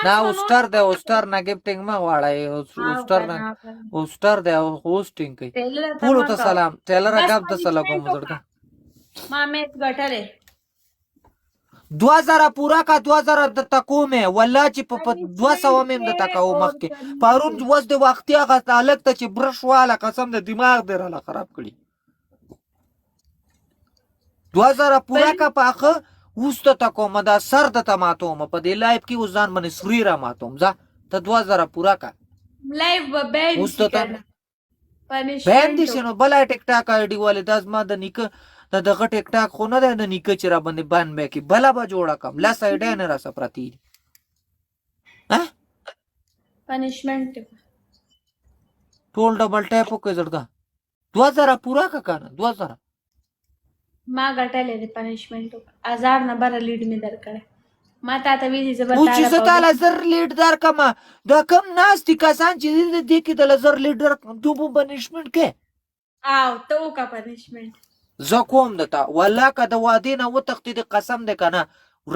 دا اوستر دی اوستر نه ګفټینګ ما غواړی اوستر نه اوستر دی هوسټینګ کوي ټولو ته سلام ټیلر اګاب ته سلام کوم زړه ما میچ ګټلې 2000 پورا کا 2000 د تکومه والله چې په 200 مم د تکاو مخکې پرون وس د وختي هغه تعلق ته چې برش والا قسم د دماغ دراله خراب کړي 2000 پورا کا پاخه وسته تکوم دا سر د تماتوم په دې لایف کې وزان باندې سوري را ماتوم ځه ته 2000 پورا کا لایف بین وسته ته بین دي شنو بل ټیک ټاک آی ډی والے داس ما د نیک دغه ټیک ټاک خو نه ده د نیکه چې را باندې باندې به کې بلا به جوړه کم لا سایډ نه را سپراتی ها پنیشمنت ټول ډبل ټیپ وکړ زړه 2000 پورا کا کنه 2000 ما ګټلې د پنیشمنت 1000 نمبر لیډ می درکړه ما تا ته وی زبر او چې ستاله زر لیډ در کما دا کم ناس دي کسان چې دې کې د لزر لیډر دوبو پنیشمنت کې او تو کا پنیشمنت زه کوم دتا والله که د وادي نه وتښتې د قسم دی کنه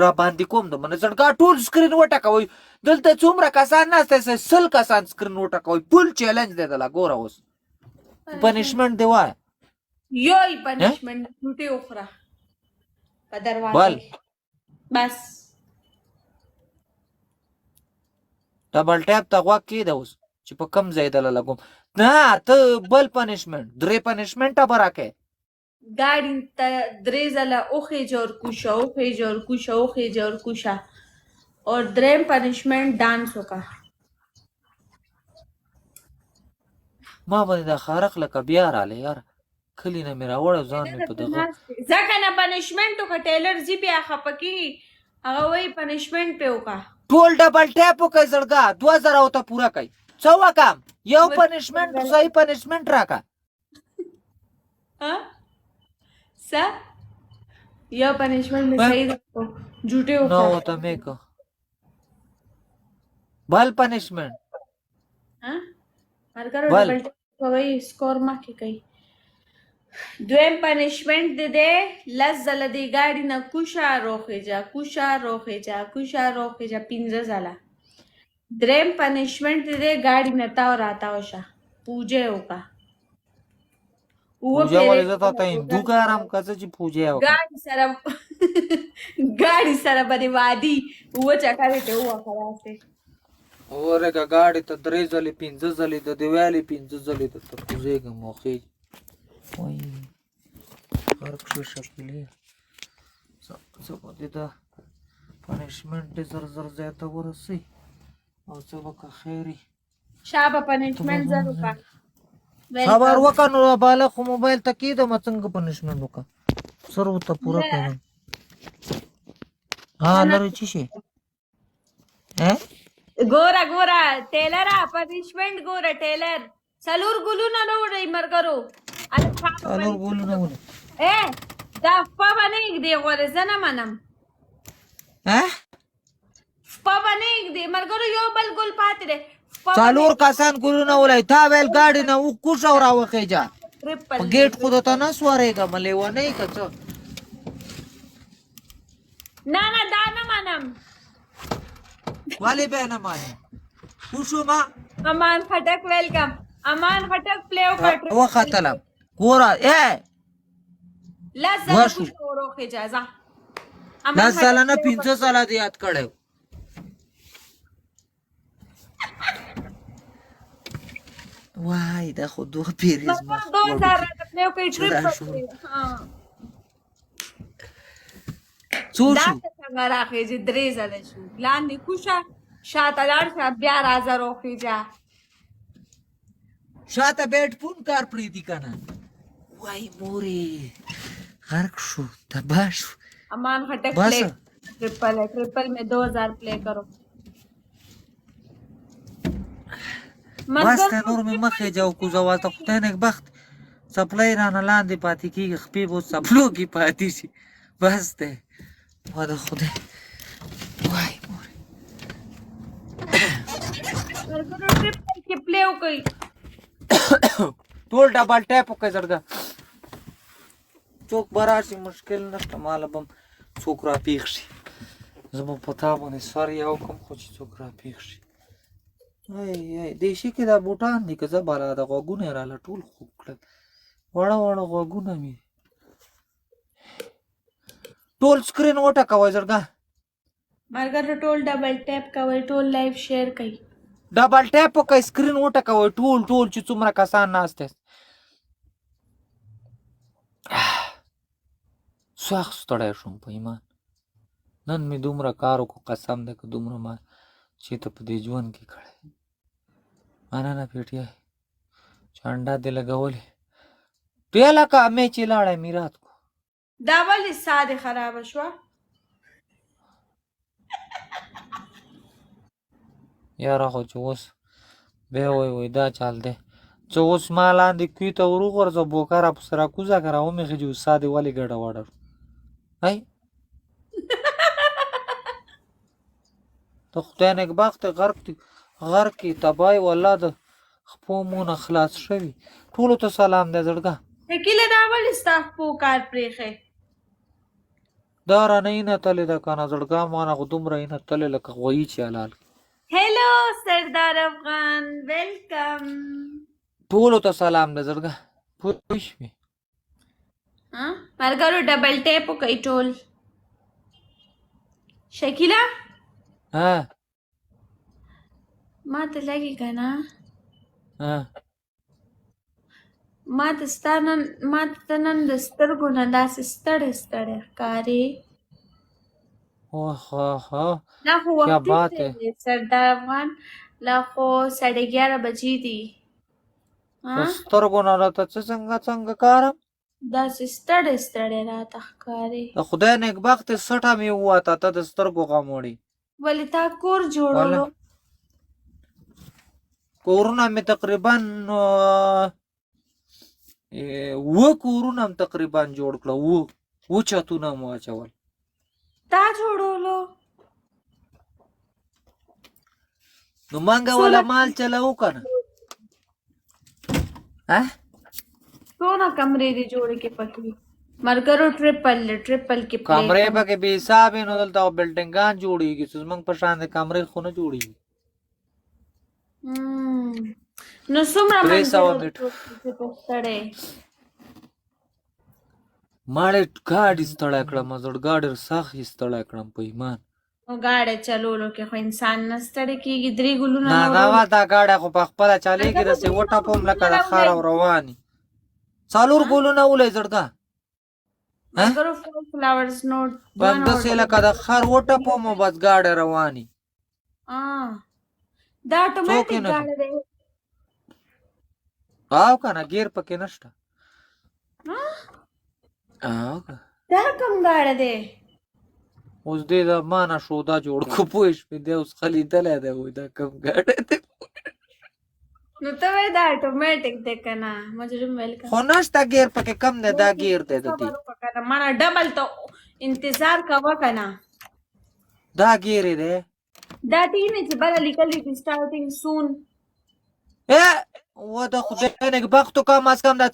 را باندې کوم د من زړګا ټول سکرین وټکوي دلته څومره کسان ناسته سل کسان سکرین وټکوي فل چیلنج دی دلا ګوره اوس پنیشمنت دی وای یوی پنیشمنت ټوټي اوخره په دروازه بل بس ډبل ټیپ ته غوا کې دا اوس چې په کم ځای دل لګوم نه ته بل پنیشمنت درې پنیشمنت برکه गाड़ी द्रेजला ओखे जोर कुशा ओखे जोर कुशा ओखे जोर कुशा और ड्रेम पनिशमेंट डांस होगा ما باندې دا خارق لکه بیا رااله یار کلی نه میرا وړ ځان می په دغه ځکه نه پنیشمنت کو ټیلر زی بیا خپکی هغه وای پنیشمنت په وکا ټول ډبل ټیپ کوي زړګا 2000 او ته پورا کوي څو وکم یو پنیشمنت صحیح پنیشمنت راکا ها सा या पनिशमेंट में सही रखो झूठे हो नो तो मैं को बल पनिशमेंट हां मार करो डबल तो वही स्कोर मा के कई द्वेम पनिशमेंट दे लज्जल दी गाड़ी ना कुशा रोखे जा पिंजा जाला द्रेम पनिशमेंट दे गाड़ी ना ताव राता होशा पूजे होका पूजा वाले जाता था हिंदू का आराम कैसे जी पूजा है गाड़ी सारा बने वादी वो चका देते हुआ खरा से और का गाड़ी तो दरे जली पिंज जली तो दिवाली पिंज जली तो पूजे का मौके वही हर कुछ शक्ली सब देता पनिशमेंट जर जर जाता ورسي او څه وکه خیری شابه پنیشمنت زرو کا خبر وکنو بالا خو موبایل تکید مڅنګ پنیشمنت وکا سر وته پورا کړم ها لری چی شي ګورا ګورا ټیلر پنیشمنت ګورا ټیلر سلور ګلو نه وړي مرګرو سلور ګلو نه وړي دا په باندې دی غوړې زنه منم په باندې دی مرګرو یو بل ګل پاتې دی څالور کسان ګورو نه ولای تا ویل گاډي نه و کو شو راوخه جا گیټ خود ته نه سوارېګا ملې و نه کڅ نه نه دا نه منم والی به نه مانه خوشو ما امان خټک ویلکم امان خټک پلیو کټ و خاتلم ګورا لازم کو روخه اجازه امان سال نه 500 سال دی یاد کړو وای دا خو دوه پیریز ما 2000 پلیو کوي ټریپ ها څو دا څنګه راخې چې درې زله شو لاندې کوشا شاته لاړ شه بیا راځه روخه جا شاته بیٹ پون کار پری دی کنه وای موري غرق شو تباش امان خټک پلے ट्रिपल में 2000 प्ले करो بس ته نور مې مخې جاو کو زوا ته خدای نه بخت سپلای رانه لاندې پاتې کیږي خپې بو سپلو کی پاتې شي بس ته واده خدای وای مور ورګرو ट्रिपल کې پلی وکي ټول ډبل ټیپ وکي زړه څوک براشي مشکل نشته مال بم څوک را پیښ شي زما په تا باندې سر یو کم خو چې څوک راپېښ شي دې شي کې دا بوټان دي که زه بالا د غوږونه یې راله ټول خوږ کړل وړه وړه غوږونه مې ټول سکرین وټکوئ زړګه ملګرو ټول ډبل ټیپ کوئ ټول لایف شیر کوئ ډبل ټیپ وکئ سکرین وټکوئ ټول ټول چې څومره کسان ناست یاست سخت ستړی شوم په ایمان نن مې دومره کار وکړو قسم دی که دومره ما چې ته په دې ژوند کې کړی مننه پیټیای چې انډا دې لګولې بیا لکه مې چې لاړی میرات کو دا ولې ساه دې خرابه شوه یاره خو چې اوس بیا وایي دا چال دی چې اوس ما لاندې کوی ته ور وغورځه بوکاره پسې راکوزه که راومېښې چې اوس ساه دې ولې ګډه وډه هی د خدای نېکبخت غر کې تبای والله د خپو مونه خلاص شوي ټولو ته سلام دی زړګه شکیله دا ولې ستا خپو کار پرېښی دا رانه اینه تلې ده که نه زړګه مانه خو دومره اینه تلې لکه غویي چې حلال هلو سردار افغان ویلکم ټولو ته سلام دی زړګه پوه شوې ملګرو ډبل ټیپ وکئ ټول شکیله ها ما ته لګي که نه ها ما ته نن د سترګو نه داسې ستړی ستړی ښکارې لا خو وختي دی سردار افغان لا خو 11:30 بجې دي د سترګو نه راته څه څنګه کارم داسې ستړی ستړی راته ښکارې د خدای نېکبخت سټه مې وواته ته د سترګو غم وړې ولې تا کور جوړولو کورونه مې تقریبا 7 کورونه هم تقریبا جوړ کړه 7 چتونه مو اچول تا جوړولو نو مانګه ولا مال چلاو کنه څونه کمرې دي جوړې کې پکې ملګرو ټریپل کې کمرې پکې بې حسابې نو دلته بلډنګان جوړېږي چې زموږ په شان د کمرې خو نه جوړېږي نو څومره ماړې ګاډي ستړی کړم زړګاډي سخت یې ستړی کړم په ایمان ګاډی چلولو کې خو انسان نه ستړی کېږي 3 ګلونه نه دا ګاډی خو په خپله چلېږي داسې وټپوم لکه د ښار او رواني 4 ګلونه ولئ زړګه همداسې لکه د ښار وټپوم او بس ګاډی رواني دا اتوماتیک ګاډی دی او که نه ګیر پکې نشته دا کوم ګاډی دی اوس دې د ما نه شو دا جوړ کو پوه شوې دی اوس خلیدلی دی وایي دا کوم ګاډی دی نو ته وایې دا اتوماتیک دی که نه مجرم ویل خو نشته ګیر پکې کم دی دا ګیر دی د دې مانه ډبل ته انتظار کوه که نه دا ګیر دی دا ټیک نه چې بله لیکلي دي سټارټینګ سون و د خدای نېکبختو کم از کم دا